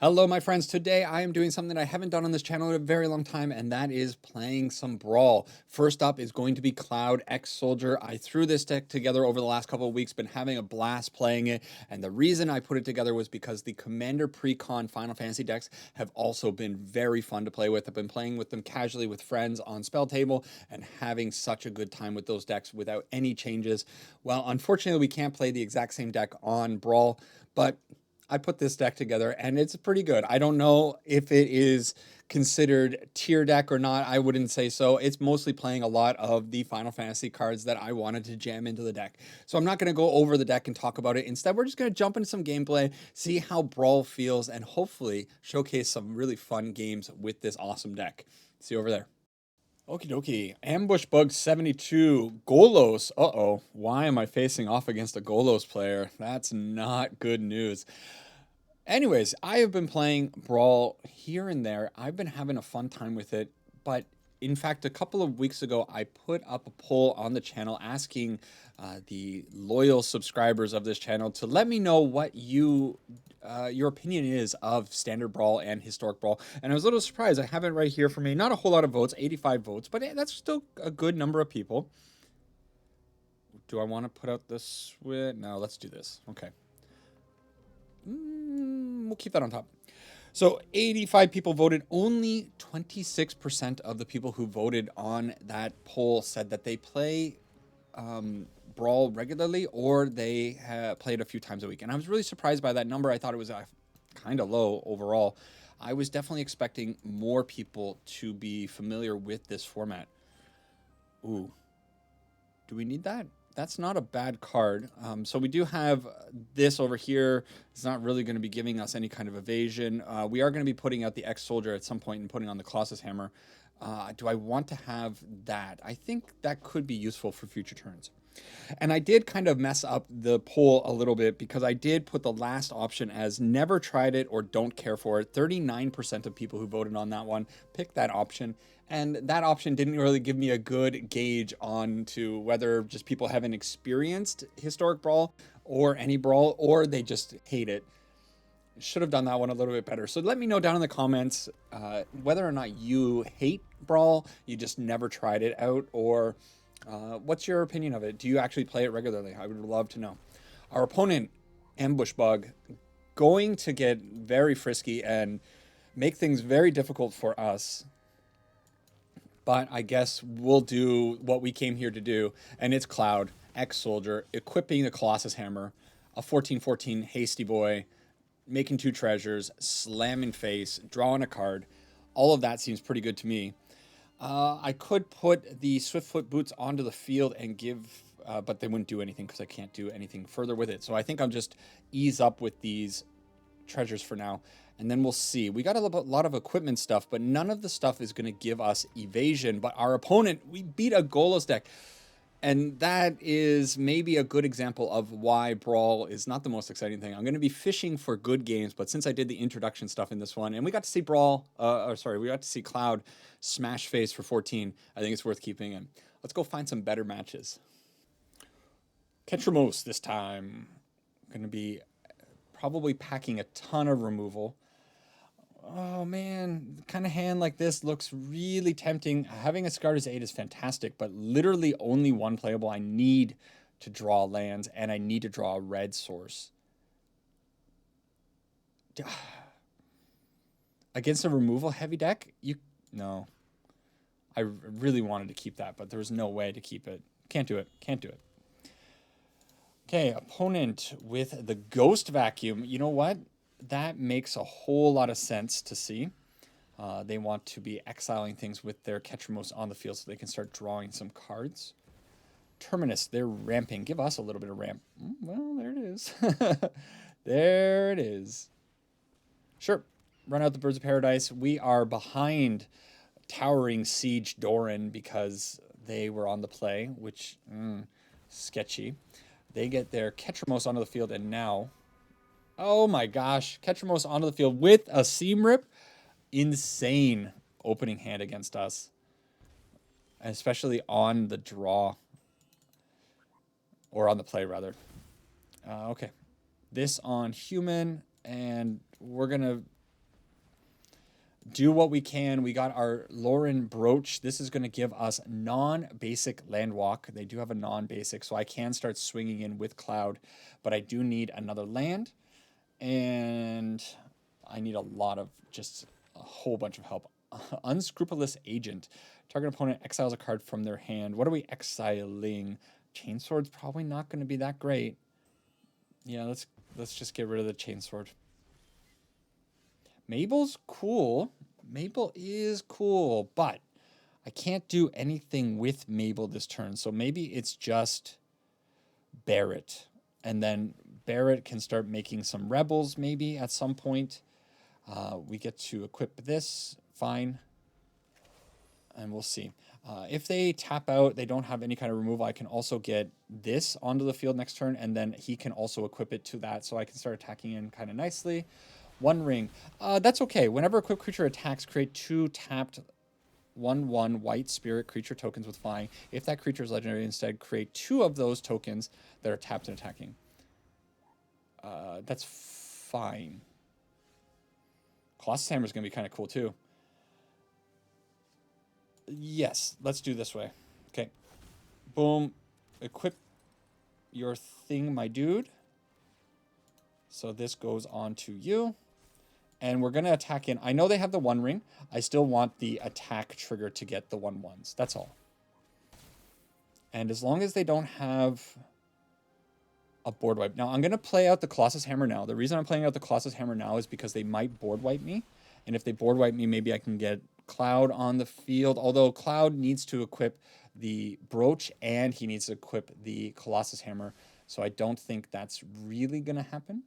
Hello, my friends. Today I am doing something I haven't done on this channel in a very long time, and that is playing some Brawl. First up is going to be Cloud X Soldier. I threw this deck together over the last couple of weeks, been having a blast playing it, and the reason I put it together was because the Commander Pre-Con Final Fantasy decks have also been very fun to play with. I've been playing with them casually with friends on Spell Table and having such a good time with those decks without any changes. Well, unfortunately, we can't play the exact same deck on Brawl, but I put this deck together and it's pretty good. I don't know if it is considered tier deck or not. I wouldn't say so. It's mostly playing a lot of the Final Fantasy cards that I wanted to jam into the deck. So I'm not going to go over the deck and talk about it. Instead, we're just going to jump into some gameplay, see how Brawl feels, and hopefully showcase some really fun games with this awesome deck. See you over there. Okie dokie. Ambush Bug 72. Golos. Uh-oh. Why am I facing off against a Golos player? That's not good news. Anyways, I have been playing Brawl here and there. I've been having a fun time with it, but in fact, a couple of weeks ago, I put up a poll on the channel asking the loyal subscribers of this channel to let me know what your opinion is of Standard Brawl and Historic Brawl. And I was a little surprised. I have it right here for me. Not a whole lot of votes, 85 votes, but that's still a good number of people. Do I want to put out this with? No, let's do this. Okay. We'll keep that on top. So 85 people voted. Only 26% of the people who voted on that poll said that they play Brawl regularly or they play it a few times a week. And I was really surprised by that number. I thought it was kind of low overall. I was definitely expecting more people to be familiar with this format. Ooh, do we need that? That's not a bad card. So we do have this over here. It's not really going to be giving us any kind of evasion. We are going to be putting out the X-Soldier at some point and putting on the Colossus Hammer. Do I want to have that? I think that could be useful for future turns. And I did kind of mess up the poll a little bit because I did put the last option as never tried it or don't care for it. 39% of people who voted on that one picked that option. And that option didn't really give me a good gauge on to whether just people haven't experienced Historic Brawl or any Brawl, or they just hate it. Should have done that one a little bit better. So let me know down in the comments whether or not you hate Brawl, you just never tried it out, or what's your opinion of it? Do you actually play it regularly? I would love to know. Our opponent, Ambush Bug, going to get very frisky and make things very difficult for us. But I guess we'll do what we came here to do, and it's Cloud, X-Soldier, equipping the Colossus Hammer, a 14/14 Hasty Boy, making 2 treasures, slamming face, drawing a card. All of that seems pretty good to me. I could put the Swiftfoot boots onto the field and give, but they wouldn't do anything because I can't do anything further with it. So I think I'll just ease up with these treasures for now, and then we'll see. We got a lot of equipment stuff, but none of the stuff is going to give us evasion. But our opponent, we beat a Golos deck. And that is maybe a good example of why Brawl is not the most exciting thing. I'm going to be fishing for good games, but since I did the introduction stuff in this one, and we got to see we got to see Cloud smash face for 14, I think it's worth keeping in. Let's go find some better matches. Ketramos this time. Going to be probably packing a ton of removal. Oh man, kind of hand like this looks really tempting. Having a Scarred 8 is fantastic, but literally only one playable. I need to draw lands and I need to draw a red source. Against a removal heavy deck? No. I really wanted to keep that, but there was no way to keep it. Can't do it. Can't do it. Okay, opponent with the Ghost Vacuum. You know what? That makes a whole lot of sense to see. They want to be exiling things with their Ketramos on the field so they can start drawing some cards. Terminus, they're ramping. Give us a little bit of ramp. Well, there it is. There it is. Sure, run out the Birds of Paradise. We are behind Towering Siege Doran because they were on the play, which, sketchy. They get their Ketramos onto the field, and now... Oh my gosh, Ketramos onto the field with a Seam Rip. Insane opening hand against us. Especially on the draw. Or on the play, rather. Okay. This on human, and we're going to do what we can. We got our Lauren Brooch. This is going to give us non-basic land walk. They do have a non-basic, so I can start swinging in with Cloud, but I do need another land, and I need a lot of, just a whole bunch of help. Unscrupulous Agent. Target opponent exiles a card from their hand. What are we exiling? Chainsword's probably not going to be that great. Yeah, let's just get rid of the Chainsword. Mabel's cool. Mabel is cool, but I can't do anything with Mabel this turn. So maybe it's just Barrett. And then Barrett can start making some rebels maybe at some point. We get to equip this. Fine. And we'll see. If they tap out, they don't have any kind of removal, I can also get this onto the field next turn, and then he can also equip it to that, so I can start attacking in kind of nicely. One ring. That's okay. Whenever a equipped creature attacks, create 2 tapped 1/1 white spirit creature tokens with flying. If that creature is legendary, instead create 2 of those tokens that are tapped and attacking. That's fine. Colossus Hammer is going to be kind of cool too. Yes, let's do this way. Okay. Boom. Equip your thing, my dude. So this goes on to you. And we're going to attack in. I know they have the 1 ring. I still want the attack trigger to get the 1/1s. That's all. And as long as they don't have a board wipe. Now, I'm going to play out the Colossus Hammer now. The reason I'm playing out the Colossus Hammer now is because they might board wipe me. And if they board wipe me, maybe I can get Cloud on the field. Although Cloud needs to equip the Brooch and he needs to equip the Colossus Hammer. So I don't think that's really going to happen.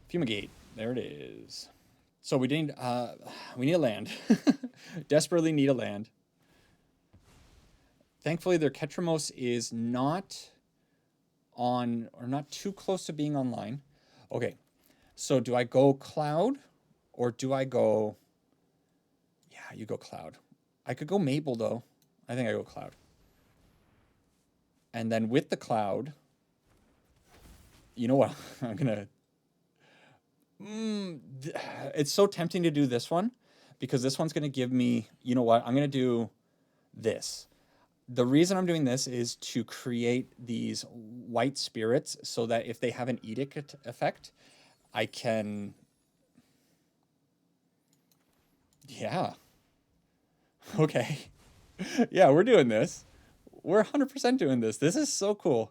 Fumigate. There it is. So we need a land. Desperately need a land. Thankfully, their Ketramos is not on, or not too close to being online. Okay, so do I go Cloud or do I go... Yeah, you go Cloud. I could go Mabel, though. I think I go Cloud. And then with the Cloud, you know what? I'm going to... It's so tempting to do this one because this one's going to give me, you know what? I'm going to do this. The reason I'm doing this is to create these white spirits so that if they have an edict effect, I can... Yeah. Okay. Yeah, we're doing this. We're 100% doing this. This is so cool.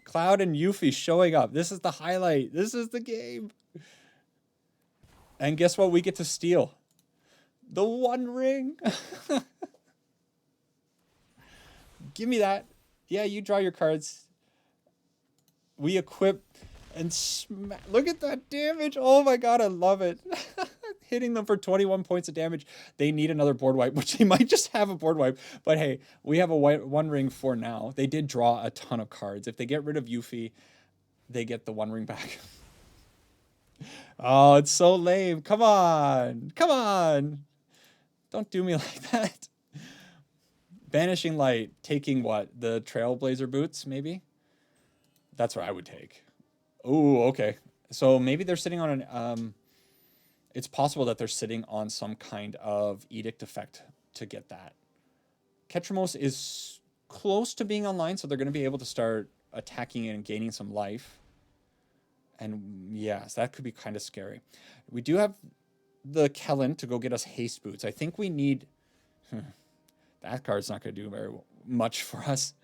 Cloud and Yuffie showing up. This is the highlight. This is the game. And guess what we get to steal? The 1 ring. Give me that. Yeah, you draw your cards. We equip and smack. Look at that damage. Oh my god, I love it. Hitting them for 21 points of damage. They need another board wipe, which they might just have a board wipe. But hey, we have a 1 ring for now. They did draw a ton of cards. If they get rid of Yuffie, they get the 1 ring back. Oh, it's so lame. Come on. Come on. Don't do me like that. Banishing Light, taking what? The Trailblazer boots, maybe? That's what I would take. Ooh, okay. So maybe they're sitting on an... it's possible that they're sitting on some kind of edict effect to get that. Ketramos is close to being online, so they're going to be able to start attacking and gaining some life. And yes, that could be kind of scary. We do have the Kellen to go get us haste boots. I think we need... that card's not going to do very much for us.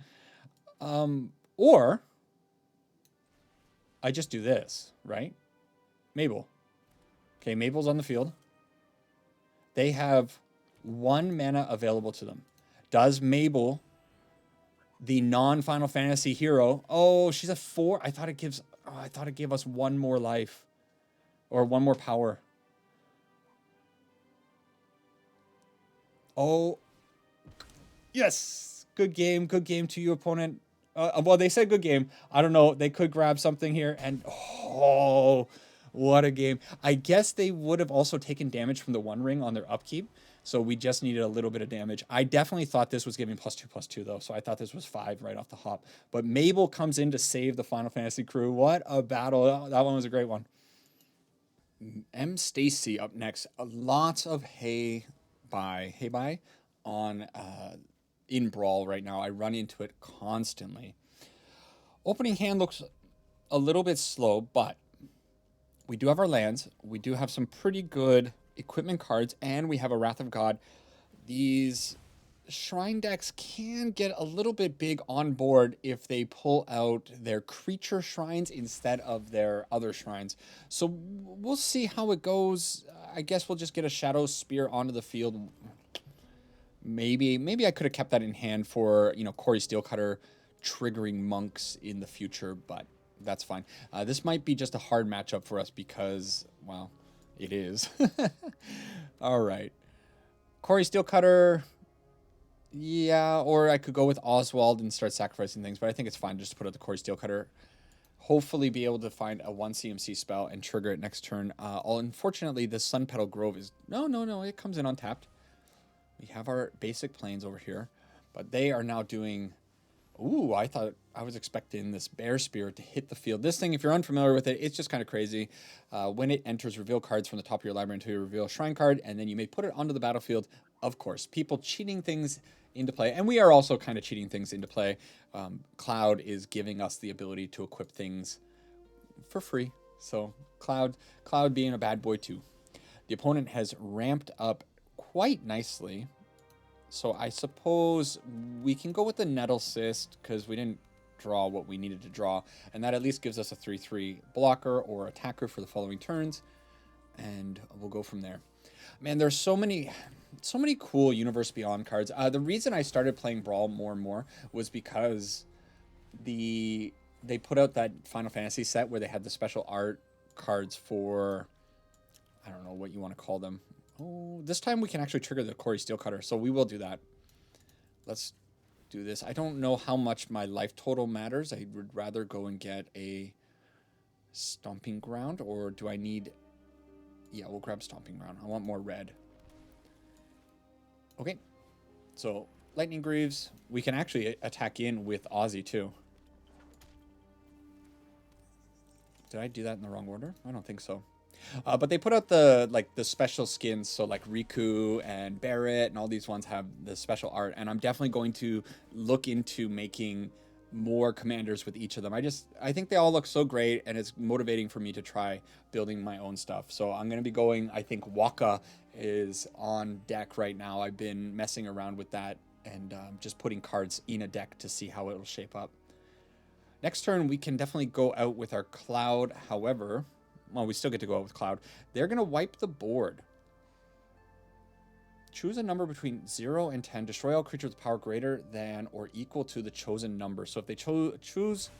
Or I just do this, right? Mabel. Okay, Mabel's on the field. They have 1 mana available to them. Does Mabel, the non-Final Fantasy hero... Oh, she's a 4. I thought it gives... Oh, I thought it gave us 1 more life. Or 1 more power. Oh. Yes. Good game to you, opponent. Well, they said good game. I don't know. They could grab something here. And, oh, what a game. I guess they would have also taken damage from the 1 ring on their upkeep. So we just needed a little bit of damage. I definitely thought this was giving +2/+2, though. So I thought this was 5 right off the hop. But Mabel comes in to save the Final Fantasy crew. What a battle. That one was a great one. M. Stacy up next. Lots of hey bye on in Brawl right now. I run into it constantly. Opening hand looks a little bit slow, but we do have our lands. We do have some pretty good equipment cards, and we have a Wrath of God. These shrine decks can get a little bit big on board if they pull out their creature shrines instead of their other shrines. So we'll see how it goes. I guess we'll just get a Shadow Spear onto the field. Maybe I could have kept that in hand for, Corey Steelcutter triggering monks in the future, but that's fine. This might be just a hard matchup for us because, well, it is. All right. Corey Steelcutter, yeah, or I could go with Oswald and start sacrificing things, but I think it's fine just to put out the Corey Steelcutter. Hopefully be able to find a 1 CMC spell and trigger it next turn. Unfortunately, the Sun Petal Grove is... No, it comes in untapped. We have our basic planes over here, but they are now doing... Ooh, I thought I was expecting this Bear Spear to hit the field. This thing, if you're unfamiliar with it, it's just kind of crazy. When it enters, reveal cards from the top of your library until you reveal a shrine card, and then you may put it onto the battlefield. Of course, people cheating things into play, and we are also kind of cheating things into play. Cloud is giving us the ability to equip things for free. So Cloud being a bad boy too. The opponent has ramped up quite nicely. So I suppose we can go with the Nettle Cyst because we didn't draw what we needed to draw. And that at least gives us a 3/3 blocker or attacker for the following turns. And we'll go from there. Man, there's so many cool Universe Beyond cards. The reason I started playing Brawl more and more was because they put out that Final Fantasy set where they had the special art cards for, I don't know what you want to call them. Oh, this time we can actually trigger the Corey Steelcutter, so we will do that. Let's do this. I don't know how much my life total matters. I would rather go and get a Stomping Ground, or do I need... Yeah, we'll grab Stomping Ground. I want more red. Okay, so Lightning Greaves. We can actually attack in with Aussie, too. Did I do that in the wrong order? I don't think so. But they put out the special skins, so like Riku and Barrett and all these ones have the special art, and I'm definitely going to look into making more commanders with each of them. I think they all look so great, and it's motivating for me to try building my own stuff. So I'm going to be going, I think Waka is on deck right now. I've been messing around with that and just putting cards in a deck to see how it'll shape up. Next turn, we can definitely go out with our Cloud. However... Well, we still get to go out with Cloud. They're going to wipe the board. Choose a number between 0 and 10. Destroy all creatures with power greater than or equal to the chosen number. So if they choose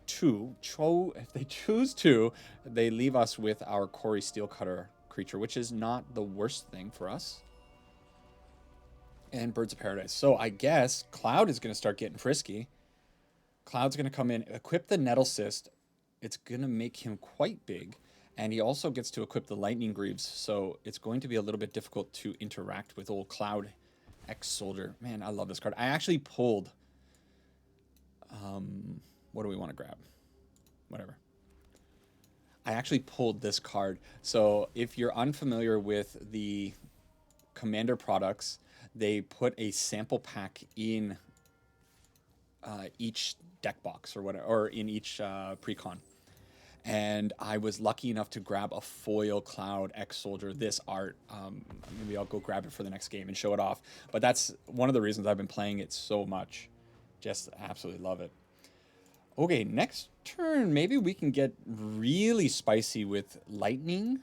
2, they leave us with our Corey Steelcutter creature, which is not the worst thing for us. And Birds of Paradise. So I guess Cloud is going to start getting frisky. Cloud's going to come in, equip the Nettle Cyst. It's going to make him quite big, and he also gets to equip the Lightning Greaves, so it's going to be a little bit difficult to interact with old Cloud X-Soldier. Man, I love this card. I actually pulled... what do we want to grab? Whatever. I actually pulled this card. So if you're unfamiliar with the Commander products, they put a sample pack in each deck box or whatever, or in each precon. And I was lucky enough to grab a foil Cloud X-Soldier, this art. Maybe I'll go grab it for the next game and show it off. But that's one of the reasons I've been playing it so much. Just absolutely love it. Okay, next turn, maybe we can get really spicy with Lightning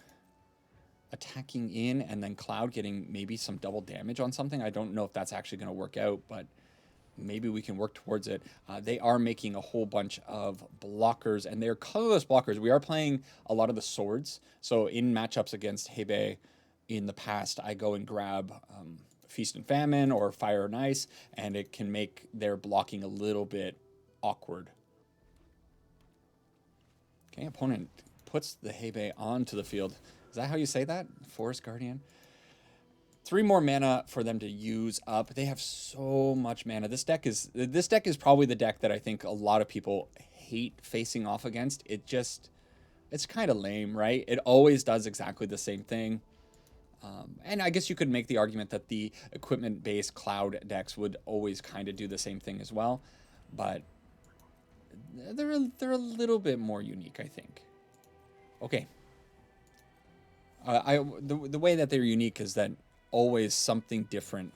attacking in and then Cloud getting maybe some double damage on something. I don't know if that's actually going to work out, but maybe we can work towards it. They are making a whole bunch of blockers, and they're colorless blockers. We are playing a lot of the swords. So in matchups against Hebe in the past, I go and grab Feast and Famine or Fire and Ice, and it can make their blocking a little bit awkward. Okay, opponent puts the Hebe onto the field. Is that how you say that? Forest Guardian? 3 more mana for them to use up. They have so much mana. This deck is probably the deck that I think a lot of people hate facing off against. It just It's kind of lame, right? It always does exactly the same thing. And I guess you could make the argument that the equipment-based cloud decks would always kind of do the same thing as well, but they're a little bit more unique, I think. Okay. The way that they're unique is that always something different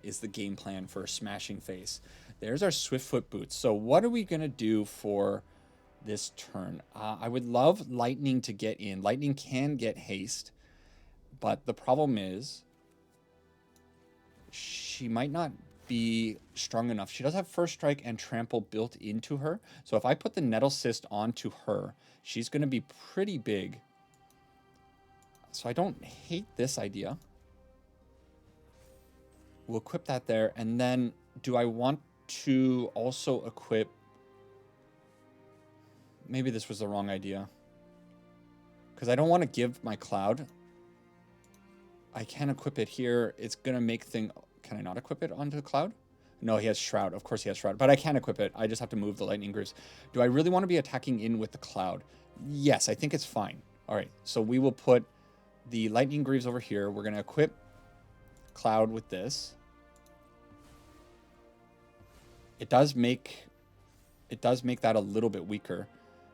is the game plan for Smashing Face. There's our Swiftfoot Boots. So what are we gonna do for this turn? I would love Lightning to get in. Lightning can get haste. But the problem is, she might not be strong enough. She does have First Strike and Trample built into her. So if I put the Nettle Cyst onto her, she's going to be pretty big. So I don't hate this idea. We'll equip that there. And then do I want to also equip... Maybe this was the wrong idea. Because I don't want to give my Cloud... I can equip it here. It's going to make thing... Can I not equip it onto the Cloud? No, he has Shroud. Of course he has Shroud. But I can equip it. I just have to move the Lightning Greaves. Do I really want to be attacking in with the Cloud? Yes, I think it's fine. All right, so we will put the Lightning Greaves over here. We're going to equip Cloud with this. It does make that a little bit weaker.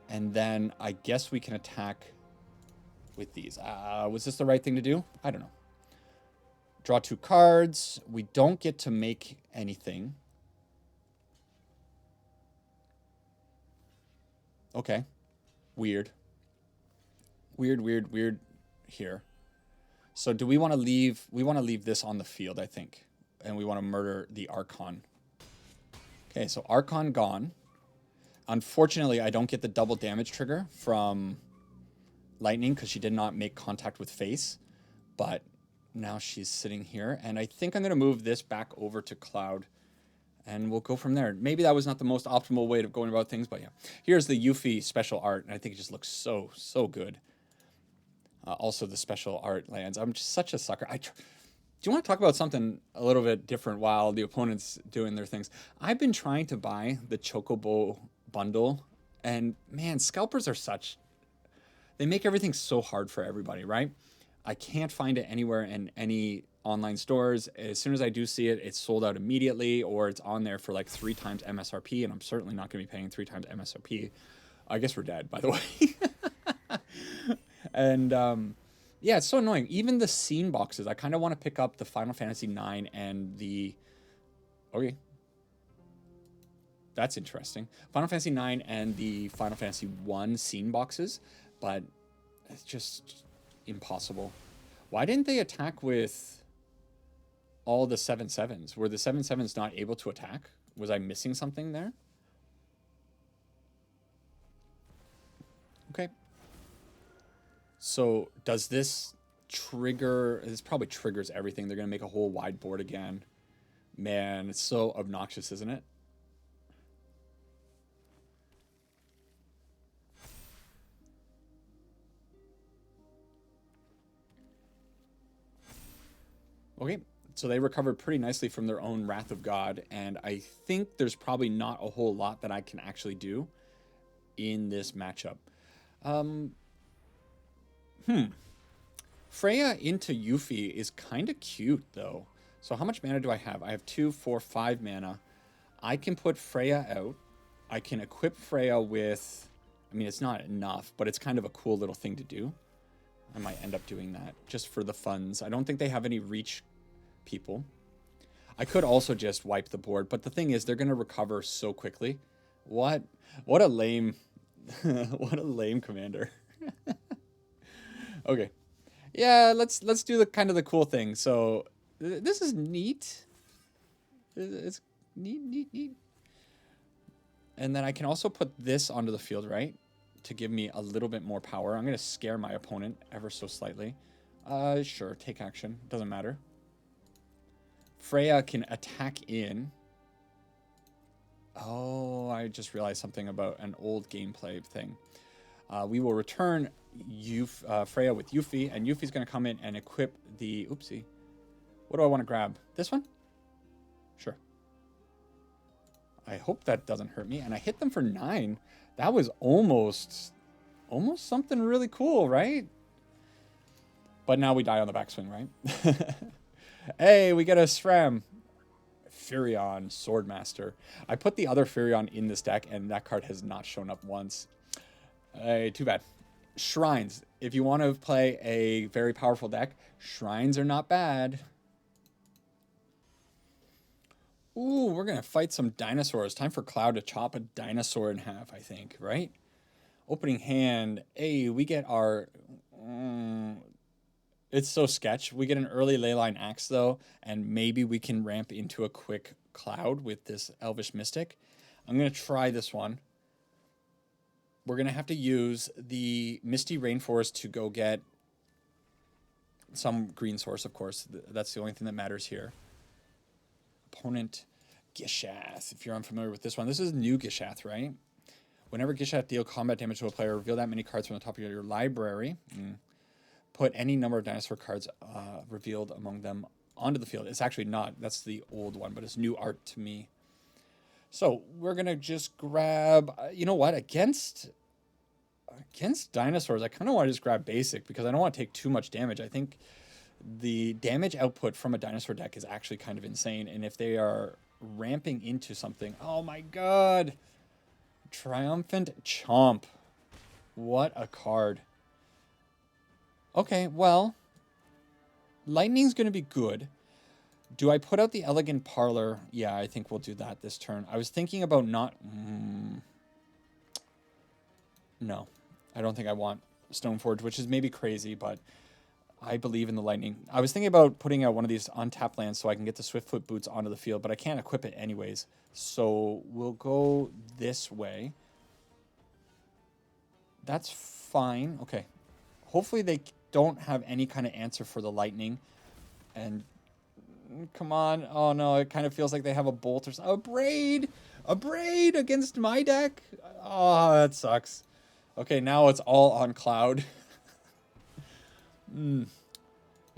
And then I guess we can attack with these. Was this the right thing to do? I don't know. Draw 2 cards. We don't get to make anything. Okay. Weird. Weird here. So do we want to leave... We want to leave this on the field, I think. And we want to murder the Archon. Okay, so Archon gone. Unfortunately, I don't get the double damage trigger from Lightning because she did not make contact with face. But... now she's sitting here, and I think I'm going to move this back over to Cloud, and we'll go from there. Maybe that was not the most optimal way of going about things, but yeah. Here's the Yuffie special art, and I think it just looks so good. Also, the special art lands. I'm just such a sucker. Do you want to talk about something a little bit different while the opponent's doing their things? I've been trying to buy the Chocobo bundle, and man, scalpers are such... They make everything so hard for everybody, right? I can't find it anywhere in any online stores. As soon as I do see it, it's sold out immediately, or it's on there for like 3 times MSRP, and I'm certainly not going to be paying 3 times MSRP. I guess we're dead, by the way. And yeah, it's so annoying. Even the scene boxes, I kind of want to pick up the Final Fantasy IX and the... Okay. That's interesting. Final Fantasy IX and the Final Fantasy I scene boxes, but it's just... impossible. Why didn't they attack with all the 7/7s? Were the 7/7s not able to attack? Was I missing something there? Okay. So does this trigger... This probably triggers everything. They're going to make a whole wide board again. Man, it's so obnoxious, isn't it? Okay, so they recovered pretty nicely from their own Wrath of God, and I think there's probably not a whole lot that I can actually do in this matchup. Freya into Yuffie is kind of cute, though. So how much mana do I have? I have 2, 4, 5 mana. I can put Freya out. I can equip Freya with... I mean, it's not enough, but it's kind of a cool little thing to do. I might end up doing that just for the funds. I don't think they have any reach people. I could also just wipe the board, but the thing is, they're going to recover so quickly. What a lame, what a lame commander. Okay, yeah, let's do the kind of the cool thing. So this is neat. It's neat. And then I can also put this onto the field, right? To give me a little bit more power. I'm going to scare my opponent ever so slightly. Sure, take action. Doesn't matter. Freya can attack in. Oh, I just realized something about an old gameplay thing. We will return Freya with Yuffie, and Yuffie's going to come in and equip the... Oopsie. What do I want to grab? This one? Sure. I hope that doesn't hurt me. And I hit them for 9. That was almost almost something really cool, right? But now we die on the backswing, right? Hey, we get a SRAM. Furion, Swordmaster. I put the other Furion in this deck, and that card has not shown up once. Hey, too bad. Shrines. If you want to play a very powerful deck, Shrines are not bad. Ooh, we're going to fight some dinosaurs. Time for Cloud to chop a dinosaur in half, I think, right? Opening hand. Hey, we get our... it's so sketch. We get an early Leyline Axe, though, and maybe we can ramp into a quick Cloud with this Elvish Mystic. I'm going to try this one. We're going to have to use the Misty Rainforest to go get some green source, of course. That's the only thing that matters here. Opponent Gishath. If you're unfamiliar with this one, this is new Gishath, right? Whenever Gishath deal combat damage to a player, reveal that many cards from the top of your library. Put any number of dinosaur cards revealed among them onto the field. It's actually not. That's the old one, but it's new art to me. So we're going to just grab... you know what? Against dinosaurs, I kind of want to just grab basic because I don't want to take too much damage. I think the damage output from a dinosaur deck is actually kind of insane. And if they are ramping into something... Oh my god! Triumphant Chomp. What a card. Okay, well... Lightning's going to be good. Do I put out the Elegant Parlor? Yeah, I think we'll do that this turn. I was thinking about not... No. I don't think I want Stoneforge, which is maybe crazy, but I believe in the Lightning. I was thinking about putting out one of these untapped lands so I can get the Swiftfoot Boots onto the field, but I can't equip it anyways. So we'll go this way. That's fine. Okay. Hopefully they don't have any kind of answer for the Lightning. And come on. Oh no, it kind of feels like they have a Bolt or something. A Braid! A Braid against my deck? Oh, that sucks. Okay, now it's all on Cloud. It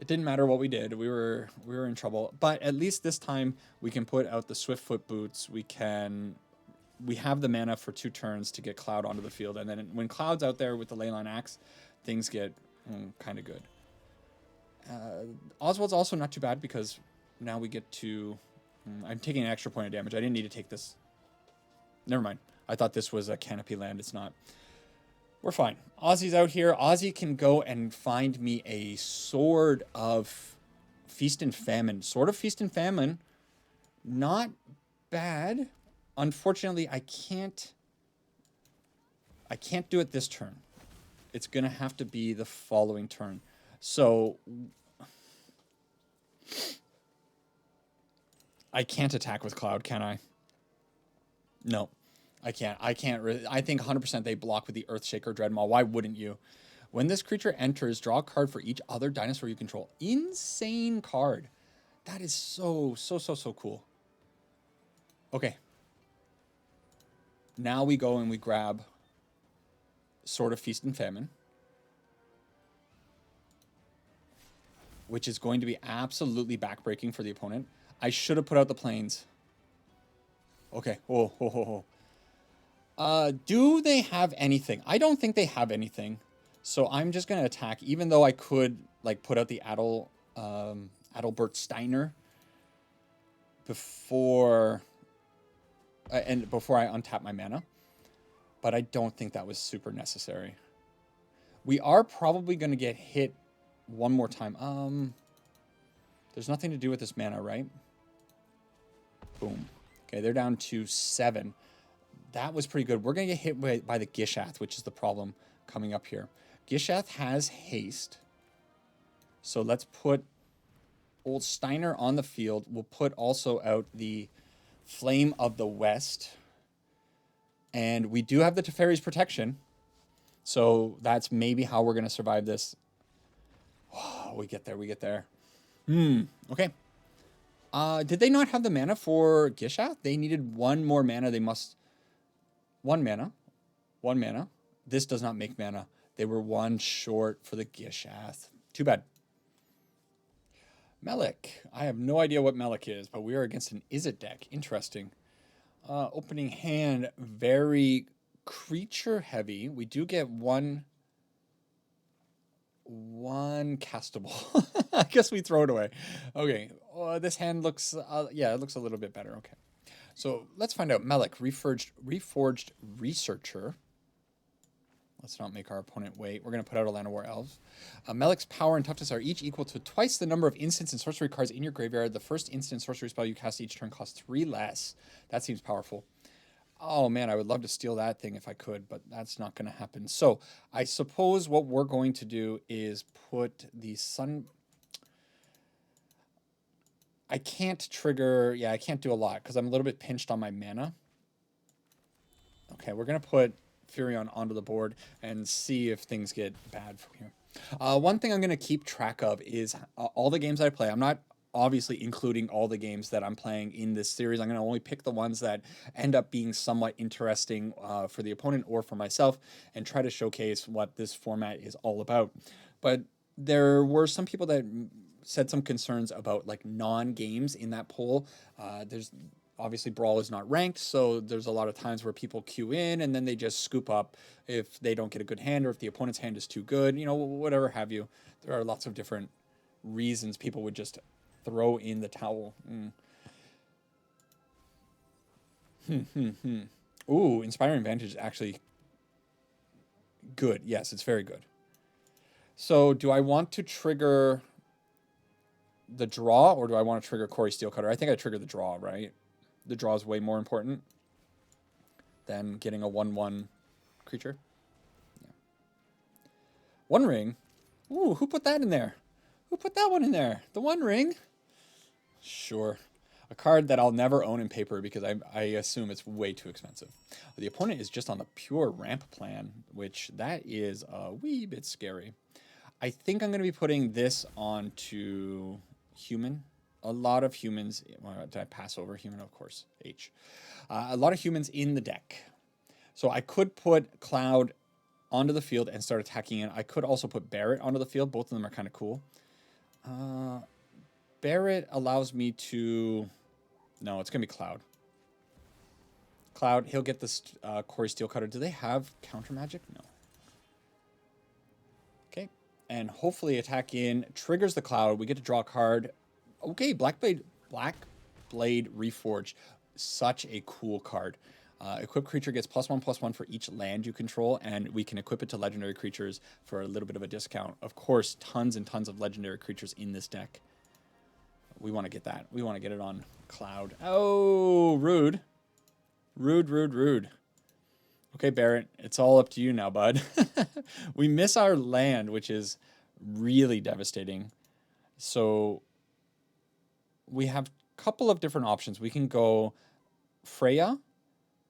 didn't matter what we did. We were in trouble. But at least this time we can put out the Swiftfoot Boots. We have the mana for 2 turns to get Cloud onto the field. And then when Cloud's out there with the Leyline Axe, things get kind of good. Oswald's also not too bad because now we get to... I'm taking an extra point of damage. I didn't need to take this. Never mind. I thought this was a Canopy land. It's not. We're fine. Ozzy's out here. Ozzy can go and find me a Sword of Feast and Famine. Sword of Feast and Famine. Not bad. Unfortunately, I can't do it this turn. It's going to have to be the following turn. So I can't attack with Cloud, can I? No. I can't. I think 100% they block with the Earthshaker Dreadmaw. Why wouldn't you? When this creature enters, draw a card for each other dinosaur you control. Insane card. That is so cool. Okay. Now we go and we grab Sword of Feast and Famine, which is going to be absolutely backbreaking for the opponent. I should have put out the planes. Okay. Do they have anything? I don't think they have anything. So I'm just going to attack, even though I could like put out the Adalbert Steiner before I untap my mana. But I don't think that was super necessary. We are probably going to get hit one more time. There's nothing to do with this mana, right? Boom. Okay, they're down to 7. That was pretty good. We're going to get hit by the Gishath, which is the problem coming up here. Gishath has haste. So let's put old Steiner on the field. We'll put also out the Flame of the West. And we do have the Teferi's Protection. So that's maybe how we're going to survive this. Oh, we get there. Okay. Did they not have the mana for Gishath? They needed 1 more mana. They must... 1 mana. 1 mana. This does not make mana. They were 1 short for the Gishath. Too bad. Melek. I have no idea what Melek is, but we are against an Izzet deck. Interesting. Opening hand, very creature heavy. We do get one castable. I guess we throw it away. Okay. This hand looks, yeah, it looks a little bit better. Okay. So let's find out. Melik, Reforged Researcher. Let's not make our opponent wait. We're going to put out a Land of War Elves. Melik's power and toughness are each equal to twice the number of instants and sorcery cards in your graveyard. The first instant sorcery spell you cast each turn costs 3 less. That seems powerful. Oh man, I would love to steal that thing if I could, but that's not going to happen. So I suppose what we're going to do is put the sun... I can't trigger... Yeah, I can't do a lot because I'm a little bit pinched on my mana. Okay, we're going to put Furion onto the board and see if things get bad from here. One thing I'm going to keep track of is all the games I play. I'm not obviously including all the games that I'm playing in this series. I'm going to only pick the ones that end up being somewhat interesting for the opponent or for myself and try to showcase what this format is all about. But there were some people that said some concerns about like non-games in that poll. There's obviously Brawl is not ranked, so there's a lot of times where people queue in and then they just scoop up if they don't get a good hand or if the opponent's hand is too good, you know, whatever have you. There are lots of different reasons people would just throw in the towel. Ooh, Inspiring Vantage is actually good. Yes, it's very good. So do I want to trigger the draw or do I want to trigger Corey Steelcutter? I think I trigger the draw, right? The draw is way more important than getting a 1/1 creature. Yeah. One Ring. Ooh, who put that in there? Who put that one in there? The One Ring? Sure. A card that I'll never own in paper because I assume it's way too expensive. The opponent is just on the pure ramp plan, which that is a wee bit scary. I think I'm going to be putting this onto human. A lot of humans. Did I pass over human? Of course. H. A lot of humans in the deck. So I could put Cloud onto the field and start attacking it. I could also put Barrett onto the field. Both of them are kind of cool. Barrett allows me to... No, it's going to be Cloud. Cloud, he'll get this Corey Steelcutter. Do they have counter magic? No. Okay. And hopefully attack in. Triggers the Cloud. We get to draw a card. Okay, Blackblade Reforged. Such a cool card. Equipped creature gets +1/+1 for each land you control, and we can equip it to legendary creatures for a little bit of a discount. Of course, tons and tons of legendary creatures in this deck. We want to get that. We want to get it on Cloud. Oh, rude. Rude. Okay, Barrett, it's all up to you now, bud. We miss our land, which is really devastating. So we have a couple of different options. We can go Freya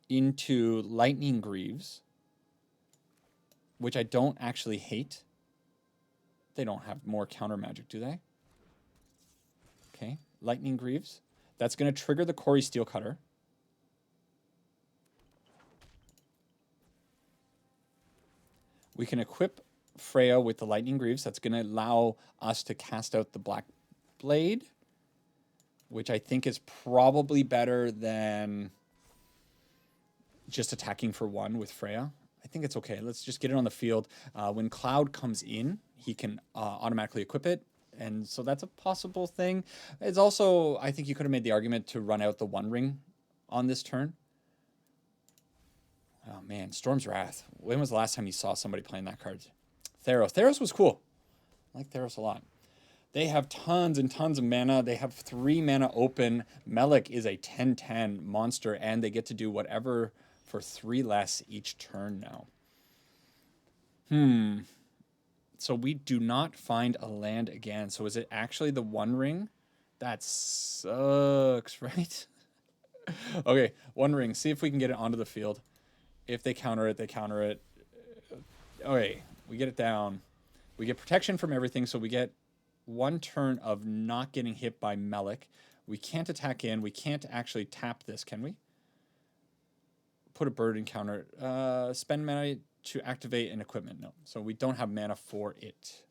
into Lightning Greaves, which I don't actually hate. They don't have more counter magic, do they? Okay, Lightning Greaves. That's going to trigger the Corey Steelcutter. We can equip Freya with the Lightning Greaves. That's going to allow us to cast out the Black Blade, which I think is probably better than just attacking for 1 with Freya. I think it's okay. Let's just get it on the field. When Cloud comes in, he can automatically equip it. And so that's a possible thing. It's also, I think you could have made the argument to run out the One Ring on this turn. Oh man, Storm's Wrath. When was the last time you saw somebody playing that card? Theros. Theros was cool. I like Theros a lot. They have tons and tons of mana. They have 3 mana open. Melik is a 10/10 monster, and they get to do whatever for 3 less each turn now. So we do not find a land again. So is it actually the One Ring? That sucks, right? Okay, One Ring. See if we can get it onto the field. If they counter it, they counter it. Okay, we get it down. We get protection from everything, so we get 1 turn of not getting hit by Melik. We can't attack in. We can't actually tap this, can we? Put a bird and counter it. Spend mana to activate an equipment. No. So we don't have mana for it.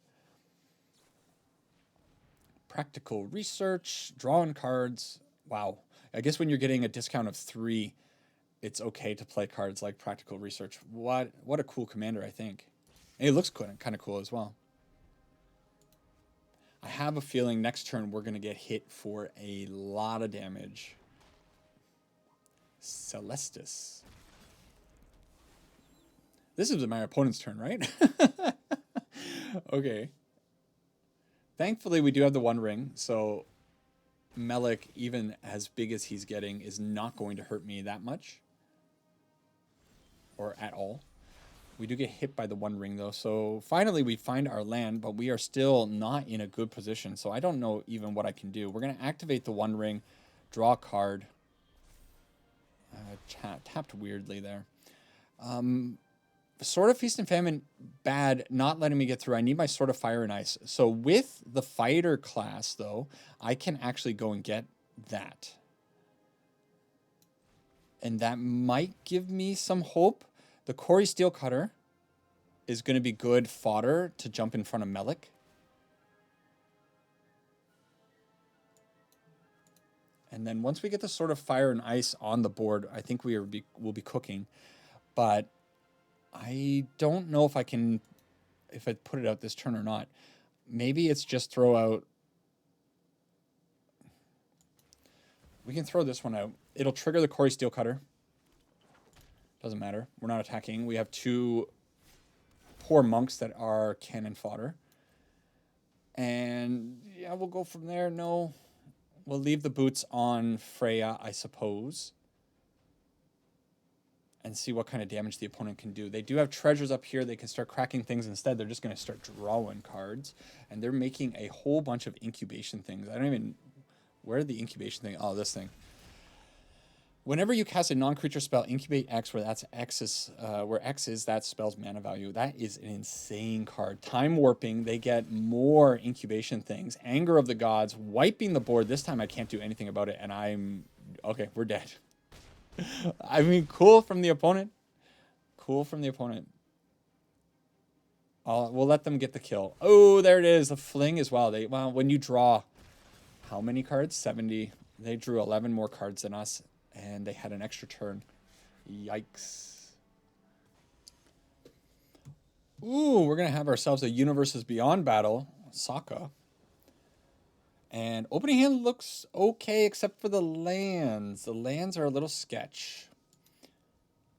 Practical Research. Drawing cards. Wow. I guess when you're getting a discount of 3, it's okay to play cards like Practical Research. What a cool commander, I think. And it looks kind of cool as well. I have a feeling next turn we're going to get hit for a lot of damage. Celestis. This is my opponent's turn, right? Okay. Thankfully, we do have the One Ring, so Melik, even as big as he's getting, is not going to hurt me that much. Or at all. We do get hit by the One Ring, though. So finally, we find our land, but we are still not in a good position. So I don't know even what I can do. We're going to activate the One Ring, draw a card. Tapped weirdly there. Sword of Feast and Famine, bad, not letting me get through. I need my Sword of Fire and Ice. So with the fighter class, though, I can actually go and get that. And that might give me some hope. The Quarry Steel Cutter is going to be good fodder to jump in front of Melik. And then once we get the Sword of Fire and Ice on the board, I think we'll be cooking. But I don't know if I put it out this turn or not. Maybe it's just throw out. We can throw this one out. It'll trigger the Quarry Steel Cutter. Doesn't matter. We're not attacking. We have two poor monks that are cannon fodder. And yeah, we'll go from there. No. We'll leave the boots on Freya, I suppose. And see what kind of damage the opponent can do. They do have treasures up here. They can start cracking things. Instead, they're just going to start drawing cards. And they're making a whole bunch of incubation things. I don't even... Where the incubation thing? Oh, this thing. Whenever you cast a non-creature spell, incubate X, where X is that spell's mana value. That is an insane card. Time warping, they get more incubation things. Anger of the Gods, wiping the board. This time I can't do anything about it, and I'm... Okay, we're dead. I mean, cool from the opponent. Cool from the opponent. We'll let them get the kill. Oh, there it is. The fling as well. Well, when you draw how many cards? 70. They drew 11 more cards than us, and they had an extra turn. Yikes. Ooh, we're going to have ourselves a Universes Beyond battle. Sokka. And opening hand looks okay, except for the lands. The lands are a little sketch.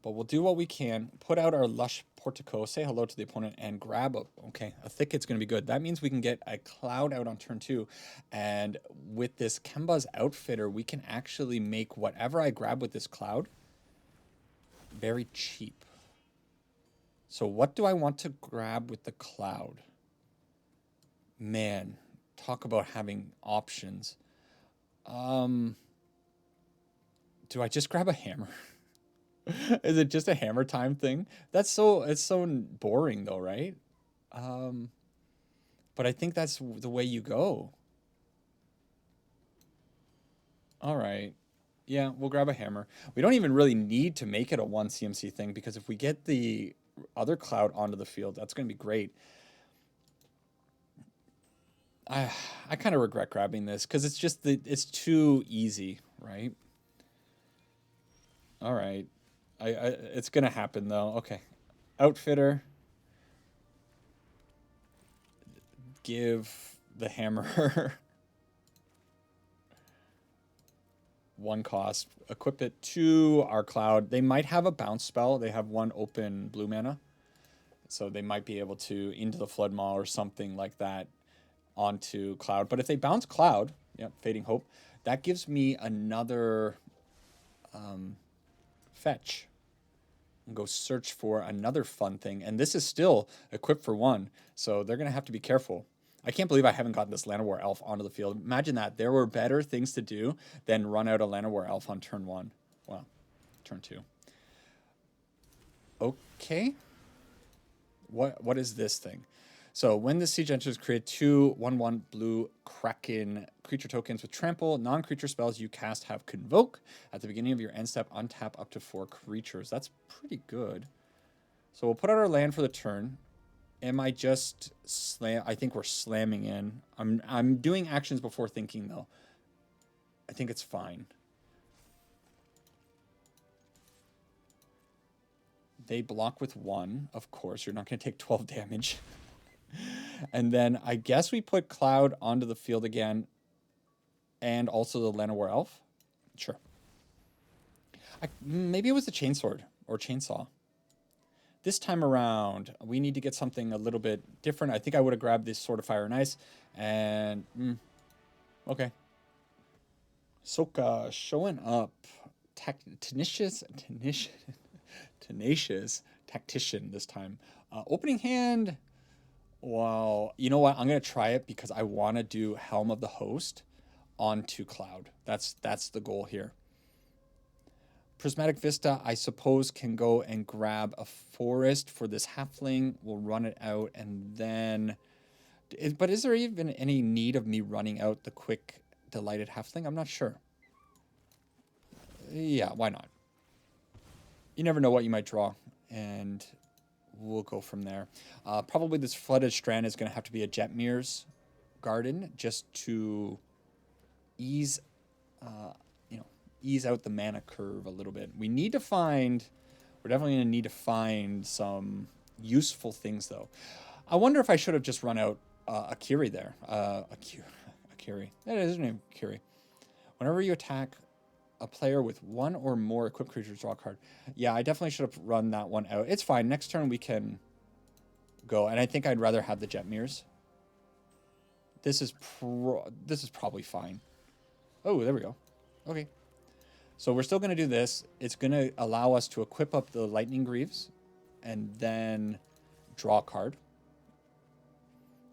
But we'll do what we can. Put out our Lush Portico, say hello to the opponent, and grab a Thicket's going to be good. That means we can get a Cloud out on turn 2. And with this Kemba's Outfitter, we can actually make whatever I grab with this Cloud very cheap. So what do I want to grab with the Cloud? Man, talk about having options. Do I just grab a hammer? Is it just a hammer time thing? It's so boring though, right? But I think that's the way you go. All right. Yeah, we'll grab a hammer. We don't even really need to make it a 1 CMC thing, because if we get the other Cloud onto the field, that's going to be great. I kind of regret grabbing this because it's too easy, right? All right. It's going to happen, though. Okay. Outfitter. Give the hammer 1 cost. Equip it to our Cloud. They might have a bounce spell. They have 1 open blue mana. So they might be able to into the Flood Maw or something like that onto Cloud. But if they bounce Cloud, Fading Hope, that gives me another fetch. And go search for another fun thing. And this is still equipped for 1. So they're going to have to be careful. I can't believe I haven't gotten this Llanowar Elf onto the field. Imagine that. There were better things to do than run out a Llanowar Elf on turn 1. Well, turn 2. Okay. What is this thing? So when the siege enters, create 2 1/1 blue Kraken creature tokens with trample. Non-creature spells you cast have Convoke. At the beginning of your end step, untap up to 4 creatures. That's pretty good. So we'll put out our land for the turn. Am I just slam? I think we're slamming in. I'm doing actions before thinking, though. I think it's fine. They block with 1, of course. You're not going to take 12 damage. And then I guess we put Cloud onto the field again. And also the Llanowar Elf. Sure. Maybe it was the Chainsword or Chainsaw. This time around, we need to get something a little bit different. I think I would have grabbed this Sword of Fire and Ice. And, okay. Soka showing up. Tenacious Tactician this time. Opening hand. Wow. You know what? I'm going to try it because I want to do Helm of the Host onto Cloud. That's the goal here. Prismatic Vista, I suppose, can go and grab a forest for this halfling. We'll run it out and then... But is there even any need of me running out the quick Delighted Halfling? I'm not sure. Yeah, why not? You never know what you might draw, and we'll go from there. Probably this Flooded Strand is going to have to be a Jetmir's Garden just to ease out the mana curve a little bit. We're definitely going to need to find some useful things, though. I wonder if I should have just run out Akiri there. Akiri. That is his name, Akiri. Whenever you attack a player with 1 or more equipped creatures, draw a card. Yeah, I definitely should have run that one out. It's fine. Next turn we can go, and I think I'd rather have the Jetmir's. This is probably fine. Oh, there we go. Okay. So we're still going to do this. It's going to allow us to equip up the Lightning Greaves and then draw a card.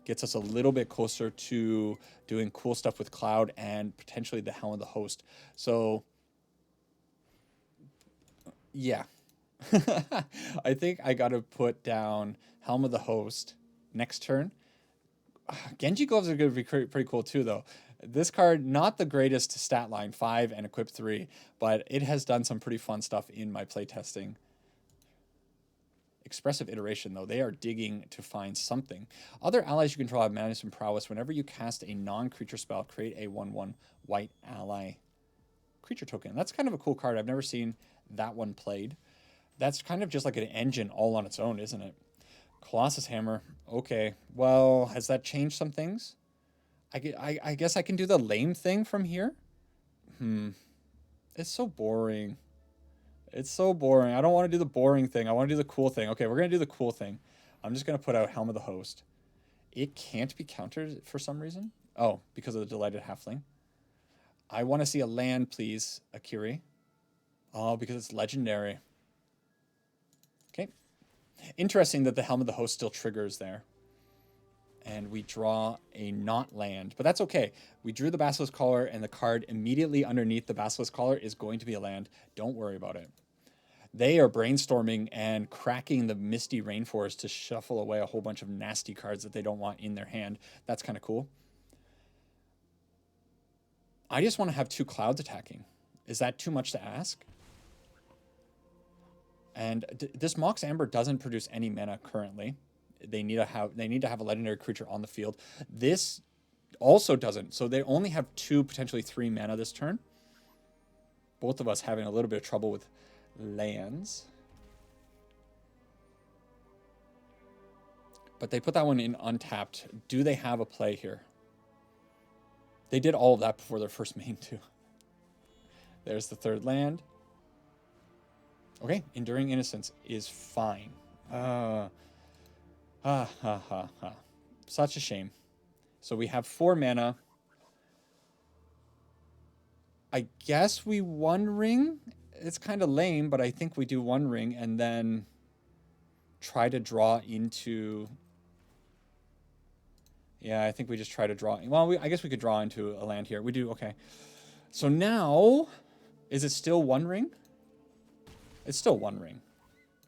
Gets us a little bit closer to doing cool stuff with Cloud and potentially the Helm of the Host. So, yeah. I think I got to put down Helm of the Host next turn. Genji Gloves are going to be pretty cool too, though. This card, not the greatest stat line, 5 and equip 3, but it has done some pretty fun stuff in my playtesting. Expressive Iteration, though. They are digging to find something. Other allies you control have madness and prowess. Whenever you cast a non-creature spell, create a 1/1 white ally creature token. That's kind of a cool card. I've never seen that one played. That's kind of just like an engine all on its own, isn't it? Colossus Hammer. Okay. Well, has that changed some things? I guess I can do the lame thing from here? It's so boring. It's so boring. I don't want to do the boring thing. I want to do the cool thing. Okay, we're going to do the cool thing. I'm just going to put out Helm of the Host. It can't be countered for some reason. Oh, because of the Delighted Halfling. I want to see a land, please, Akiri. Oh, because it's legendary. Okay. Interesting that the Helm of the Host still triggers there. And we draw a not land, but that's okay. We drew the Basilisk Collar, and the card immediately underneath the Basilisk Collar is going to be a land. Don't worry about it. They are brainstorming and cracking the Misty Rainforest to shuffle away a whole bunch of nasty cards that they don't want in their hand. That's kind of cool. I just want to have 2 clouds attacking. Is that too much to ask? And this Mox Amber doesn't produce any mana currently. They need to have a legendary creature on the field. This also doesn't. So they only have 2, potentially 3 mana this turn. Both of us having a little bit of trouble with lands. But they put that one in untapped. Do they have a play here? They did all of that before their first main too. There's the 3rd land. Okay, Enduring Innocence is fine. Such a shame. So we have 4 mana. I guess we 1 ring. It's kind of lame, but I think we do 1 ring and then try to draw into... Yeah, I think we just try to draw... Well, I guess we could draw into a land here. We do, okay. So now, is it still 1 ring? It's still 1 ring.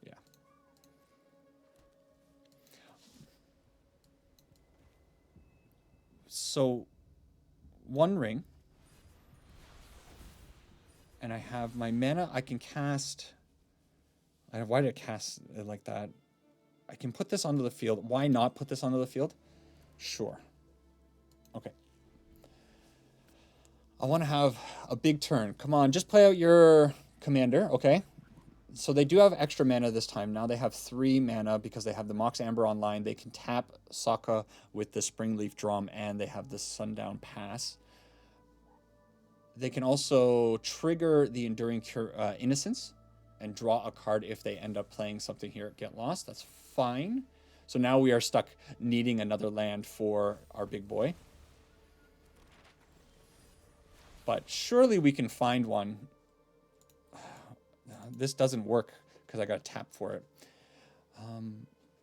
Yeah. So, 1 ring. And I have my mana. I can cast... Why did I cast it like that? I can put this onto the field. Why not put this onto the field? Sure. Okay. I want to have a big turn. Come on, just play out your commander, okay? So they do have extra mana this time. Now they have 3 mana because they have the Mox Amber online. They can tap Sokka with the Springleaf Drum, and they have the Sundown Pass. They can also trigger the Enduring Innocence and draw a card if they end up playing something here at Get Lost. That's fine. So now we are stuck needing another land for our big boy. But surely we can find one. This doesn't work because I got to tap for it.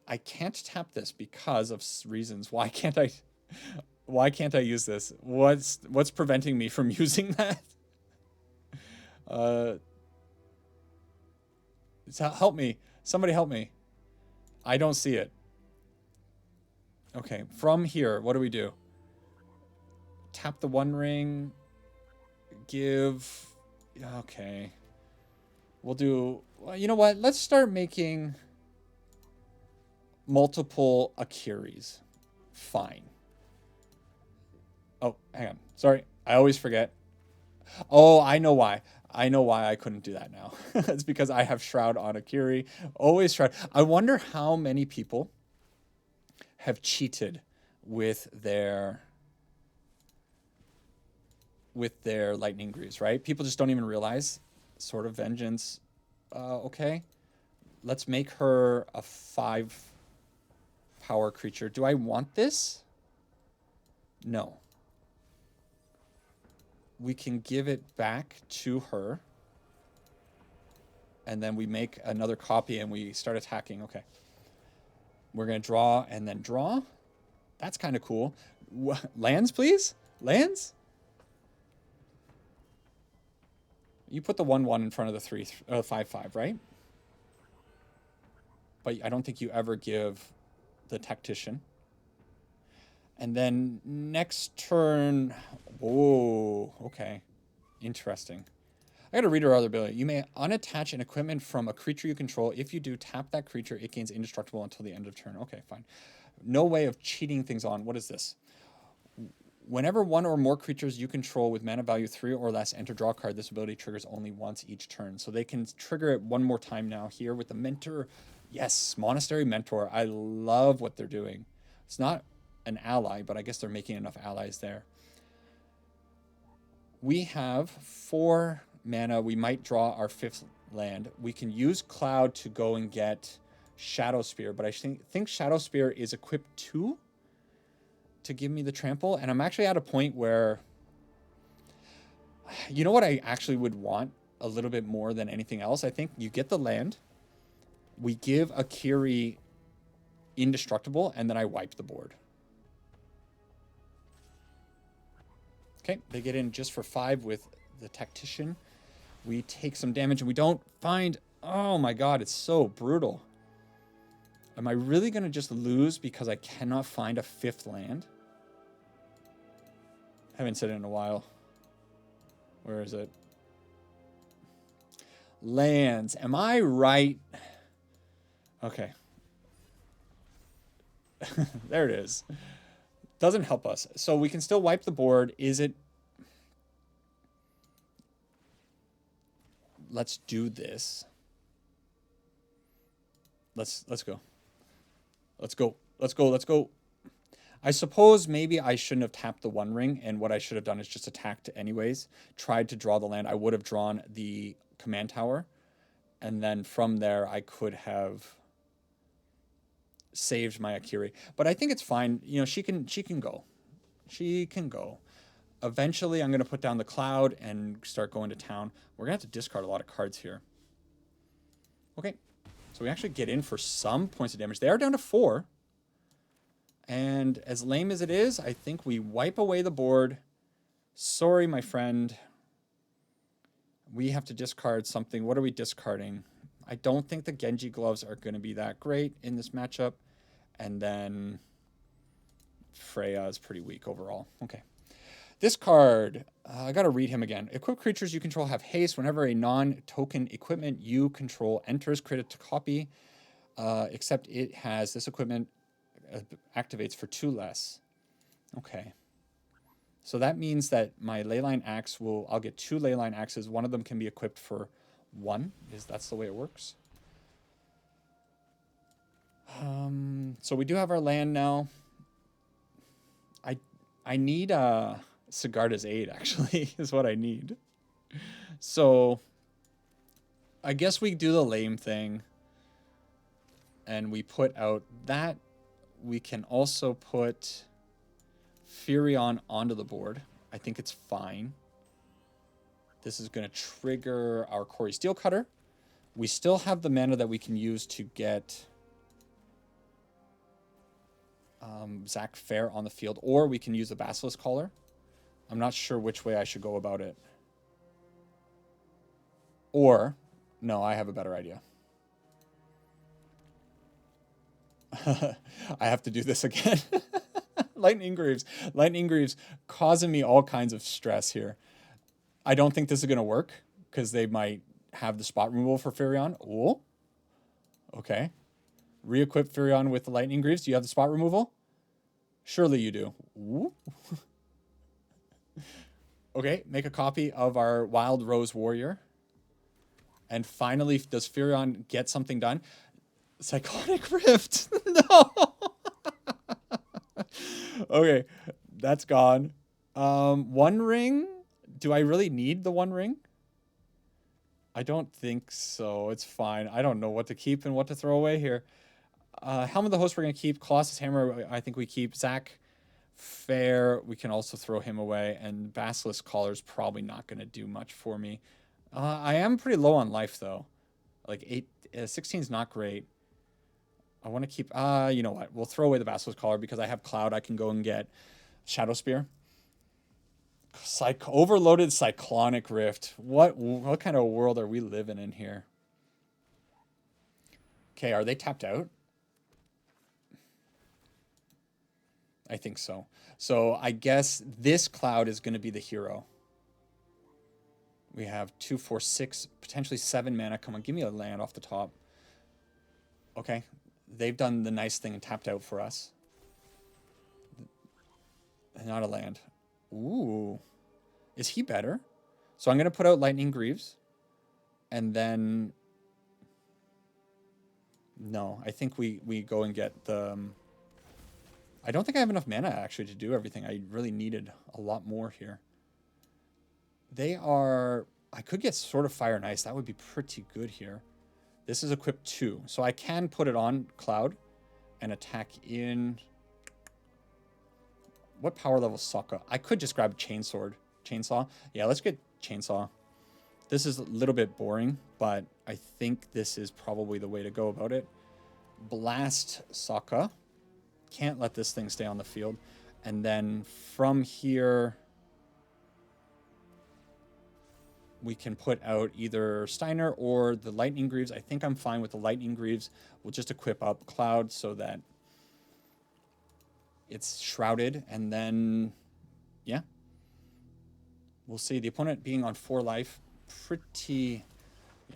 I can't tap this because of reasons. Why can't I? Why can't I use this? What's preventing me from using that? Help me. Somebody help me. I don't see it. Okay, from here, what do we do? Tap the 1 ring. Give. Okay. We'll do. Well, you know what? Let's start making multiple Akiris. Fine. Oh, hang on. Sorry. I always forget. Oh, I know why. I know why I couldn't do that now. It's because I have Shroud on Akiri. Always Shroud. I wonder how many people have cheated with their Lightning Greaves, right? People just don't even realize. Sword of Vengeance. Okay. Let's make her a 5 power creature. Do I want this? No. We can give it back to her. And then we make another copy and we start attacking. Okay. We're going to draw and then draw. That's kind of cool. Lands, please? Lands? You put the 1/1 in front of the 5/5, right? But I don't think you ever give the Tactician. And then next turn... Whoa, okay. Interesting. I gotta read her other ability. You may unattach an equipment from a creature you control. If you do, tap that creature. It gains indestructible until the end of turn. Okay, fine. No way of cheating things on. What is this? Whenever 1 or more creatures you control with mana value 3 or less enter draw a card, this ability triggers only once each turn. So they can trigger it one more time now here with the Mentor. Yes, Monastery Mentor. I love what they're doing. It's not an ally, but I guess they're making enough allies there. We have 4 mana. We might draw our 5th land. We can use Cloud to go and get Shadow Spear, but I think Shadow Spear is equipped to give me the trample. And I'm actually at a point where, you know what I actually would want a little bit more than anything else? I think you get the land, we give Akiri indestructible, and then I wipe the board. Okay, they get in just for 5 with the Tactician. We take some damage and we don't find... Oh my god, it's so brutal. Am I really going to just lose because I cannot find a 5th land? Haven't said it in a while. Where is it? Lands. Am I right? Okay. There it is. Doesn't help us. So we can still wipe the board. Is it... Let's do this. Let's go. Let's go. Let's go. Let's go. I suppose maybe I shouldn't have tapped the 1 ring, and what I should have done is just attacked anyways. Tried to draw the land. I would have drawn the command tower, and then from there I could have saved my Akiri. But I think it's fine. You know, she can go. She can go. Eventually I'm going to put down the Cloud and start going to town. We're going to have to discard a lot of cards here. Okay. So we actually get in for some points of damage. They are down to 4. And as lame as it is, I think we wipe away the board. Sorry, my friend. We have to discard something. What are we discarding? I don't think the Genji gloves are going to be that great in this matchup. And then Freya is pretty weak overall. Okay. This card, I got to read him again. Equipped creatures you control have haste. Whenever a non-token equipment you control enters, create a copy. Except it has this equipment activates for 2 less. Okay. So that means that my Leyline Axe I'll get 2 Leyline Axes. One of them can be equipped for 1, that's the way it works. So we do have our land now. I need Sigarda's aid, actually, is what I need. So I guess we do the lame thing. And we put out that. We can also put Furion onto the board. I think it's fine. This is going to trigger our Quarry Steel Cutter. We still have the mana that we can use to get Zach Fair on the field, or we can use the Basilisk Collar. I'm not sure which way I should go about it. Or, no, I have a better idea. I have to do this again. Lightning Greaves. Lightning Greaves causing me all kinds of stress here. I don't think this is going to work because they might have the spot removal for Furion. Oh, okay. Re-equip Furion with the Lightning Greaves. Do you have the spot removal? Surely you do. Ooh. Okay, make a copy of our Wild Rose Warrior. And finally, does Furion get something done? Cyclonic Rift. No. Okay, that's gone. One ring. Do I really need the one ring? I don't think so. It's fine. I don't know what to keep and what to throw away here. Helm of the Host we're going to keep. Colossus Hammer I think we keep. Zach Fair, we can also throw him away. And Basilisk Collar's probably not going to do much for me. I am pretty low on life, though. Like 16 is not great. I want to keep... you know what? We'll throw away the Basilisk Collar because I have Cloud. I can go and get Shadow Spear. Overloaded Cyclonic Rift. What kind of world are we living in here? Okay, are they tapped out? I think so. So I guess this Cloud is going to be the hero. We have 2, 4, 6, potentially 7 mana. Come on, give me a land off the top. Okay, they've done the nice thing and tapped out for us. Not a land. Ooh. Is he better? So I'm going to put out Lightning Greaves. And then... No, I think we go and get the... I don't think I have enough mana, actually, to do everything. I really needed a lot more here. They are... I could get Sword of Fire and Ice. That would be pretty good here. This is equipped 2. So I can put it on Cloud and attack in... What power level Sokka? I could just grab Chainsaw. Yeah, let's get Chainsaw. This is a little bit boring, but I think this is probably the way to go about it. Blast Sokka. Can't let this thing stay on the field. And then from here, we can put out either Steiner or the Lightning Greaves. I think I'm fine with the Lightning Greaves. We'll just equip up Cloud so that it's shrouded. And then, yeah. We'll see. The opponent being on 4 life. Pretty...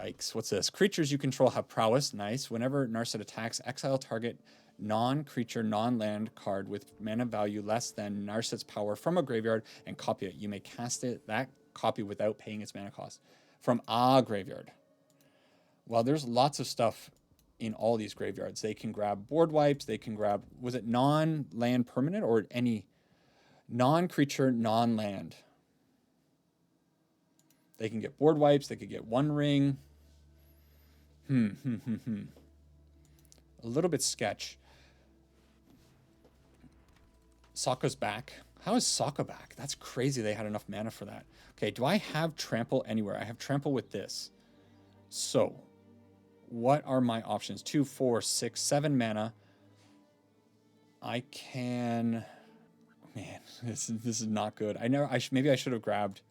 Yikes. What's this? Creatures you control have prowess. Nice. Whenever Narset attacks, exile target non-creature, non-land card with mana value less than Narset's power from a graveyard and copy it. You may cast that copy without paying its mana cost from a graveyard. Well, there's lots of stuff in all these graveyards. They can grab board wipes. They can grab... Was it non-land permanent or any non-creature, non-land? They can get board wipes. They could get One Ring. A little bit sketch. Sokka's back. How is Sokka back? That's crazy they had enough mana for that. Okay, do I have Trample anywhere? I have Trample with this. So, what are my options? 2, 4, 6, 7 mana. I can... Man, this is not good. Maybe I should have grabbed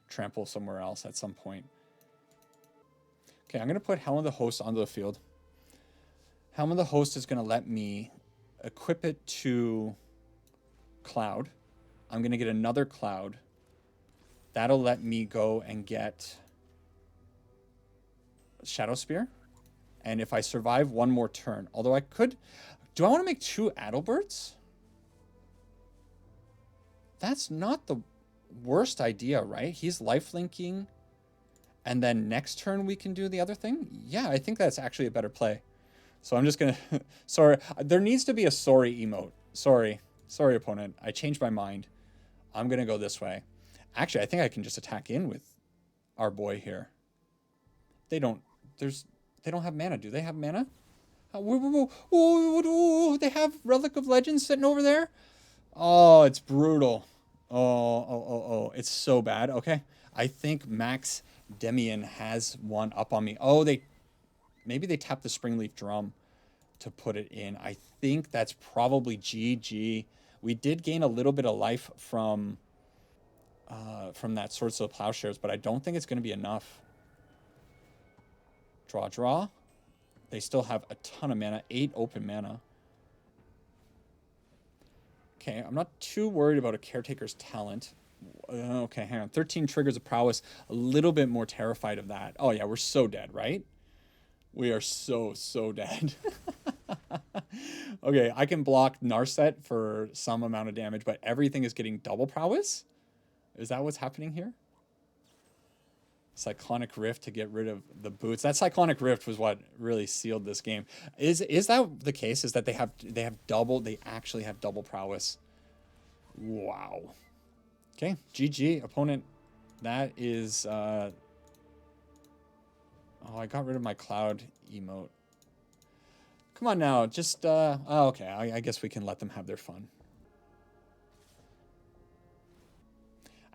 Trample somewhere else at some point. Okay, I'm going to put Helm of the Host onto the field. Helm of the Host is going to let me equip it to Cloud. I'm going to get another Cloud. That'll let me go and get Shadow Spear. And if I survive one more turn, although I could... Do I want to make 2 Adelberts? That's not the worst idea, right? He's lifelinking And then next turn we can do the other thing. Yeah, I think that's actually a better play. So I'm just going to... Sorry. There needs to be a sorry emote. Sorry. Sorry, opponent. I changed my mind. I'm going to go this way. Actually, I think I can just attack in with our boy here. They don't... They don't have mana. Do they have mana? They have Relic of Legends sitting over there? Oh, it's brutal. Oh. It's so bad. Okay. I think Max Demian has one up on me. Oh, maybe they tapped the Springleaf Drum to put it in. I think that's probably GG. We did gain a little bit of life from that Swords of the Plowshares, but I don't think it's going to be enough. Draw. They still have a ton of mana. 8 open mana. Okay, I'm not too worried about a Caretaker's Talent. Okay, hang on. 13 Triggers of Prowess. A little bit more terrified of that. Oh, yeah, we're so dead, right? We are so dead. Okay, I can block Narset for some amount of damage, but everything is getting double Prowess? Is that what's happening here? Cyclonic Rift to get rid of the boots. That Cyclonic Rift was what really sealed this game. Is that the case? Is that they actually have double prowess? Wow. Okay, GG opponent. That is oh, I got rid of my cloud emote. Come on now, just oh, okay, I guess we can let them have their fun.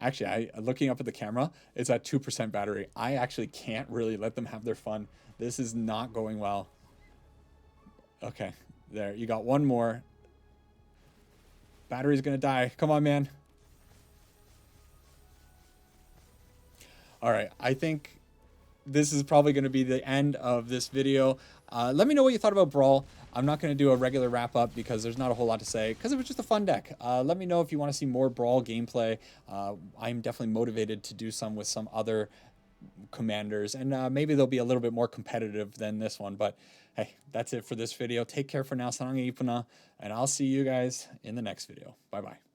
Actually, looking up at the camera, it's at 2% battery. I actually can't really let them have their fun. This is not going well. Okay, there. You got one more. Battery's going to die. Come on, man. All right, I think this is probably going to be the end of this video. Let me know what you thought about Brawl. I'm not going to do a regular wrap-up because there's not a whole lot to say because it was just a fun deck. Let me know if you want to see more Brawl gameplay. I'm definitely motivated to do some with some other commanders, and maybe they'll be a little bit more competitive than this one. But hey, that's it for this video. Take care for now, and I'll see you guys in the next video. Bye-bye.